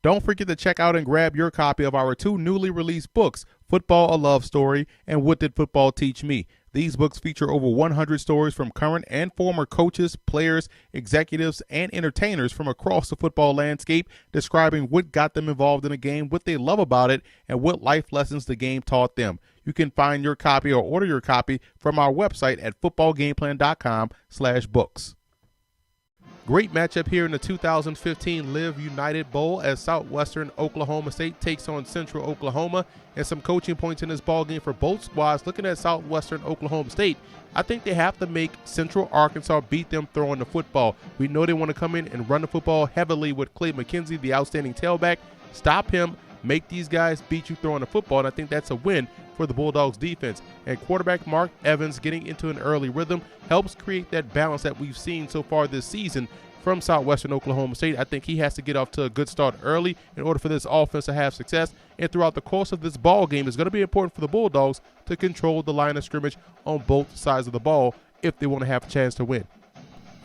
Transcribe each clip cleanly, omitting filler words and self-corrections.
Don't forget to check out and grab your copy of our two newly released books, Football: A Love Story and What Did Football Teach Me? These books feature over 100 stories from current and former coaches, players, executives, and entertainers from across the football landscape, describing what got them involved in the game, what they love about it, and what life lessons the game taught them. You can find your copy or order your copy from our website at footballgameplan.com/books. Great matchup here in the 2015 Live United Bowl as Southwestern Oklahoma State takes on Central Oklahoma, and some coaching points in this ball game for both squads. Looking at Southwestern Oklahoma State, I think they have to make Central Arkansas beat them throwing the football. We know they want to come in and run the football heavily with Clay McKenzie, the outstanding tailback. Stop him, make these guys beat you throwing the football, and I think that's a win for the Bulldogs defense. And quarterback Mark Evans getting into an early rhythm helps create that balance that we've seen so far this season from Southwestern Oklahoma State. I think he has to get off to a good start early in order for this offense to have success. And throughout the course of this ball game, it's going to be important for the Bulldogs to control the line of scrimmage on both sides of the ball if they want to have a chance to win.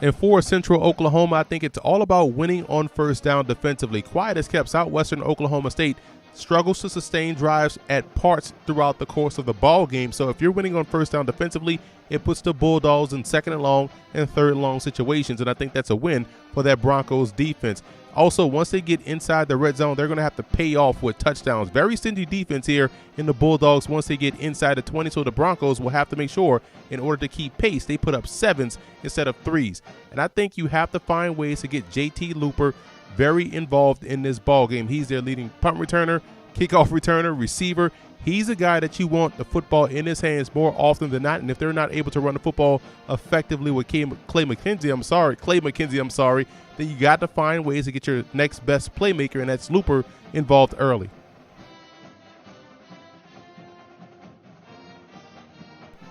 And for Central Oklahoma, I think it's all about winning on first down defensively. Quiet has kept Southwestern Oklahoma State struggles to sustain drives at parts throughout the course of the ball game. So if you're winning on first down defensively, it puts the Bulldogs in second and long and third and long situations, and I think that's a win for that Broncos defense. Also, once they get inside the red zone, they're going to have to pay off with touchdowns. Very stingy defense here in the Bulldogs once they get inside the 20, so the Broncos will have to make sure, in order to keep pace, they put up 7s instead of 3s. And I think you have to find ways to get JT Looper very involved in this ball game. He's their leading punt returner, kickoff returner, receiver. He's a guy that you want the football in his hands more often than not. And if they're not able to run the football effectively with Clay McKenzie, then you got to find ways to get your next best playmaker, and that's Looper, involved early.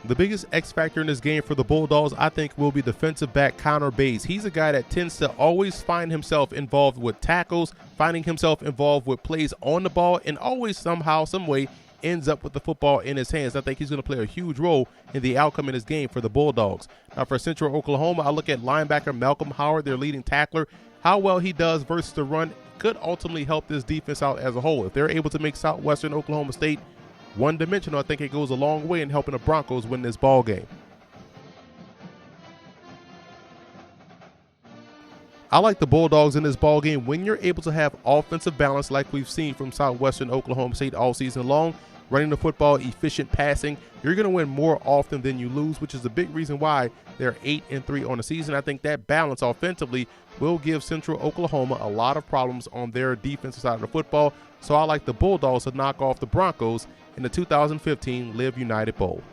The biggest X factor in this game for the Bulldogs, I think, will be defensive back Connor Bays. He's a guy that tends to always find himself involved with tackles, finding himself involved with plays on the ball, and always somehow, some way, ends up with the football in his hands. I think he's going to play a huge role in the outcome in this game for the Bulldogs. Now, for Central Oklahoma, I look at linebacker Malcolm Howard, their leading tackler. How well he does versus the run could ultimately help this defense out as a whole. If they're able to make Southwestern Oklahoma State one-dimensional, I think it goes a long way in helping the Broncos win this ball game. I like the Bulldogs in this ball game when you're able to have offensive balance like we've seen from Southwestern Oklahoma State all season long. Running the football, efficient passing, you're going to win more often than you lose, which is a big reason why they're 8-3 on the season. I think that balance offensively will give Central Oklahoma a lot of problems on their defensive side of the football. So I like the Bulldogs to knock off the Broncos in the 2015 Live United Bowl.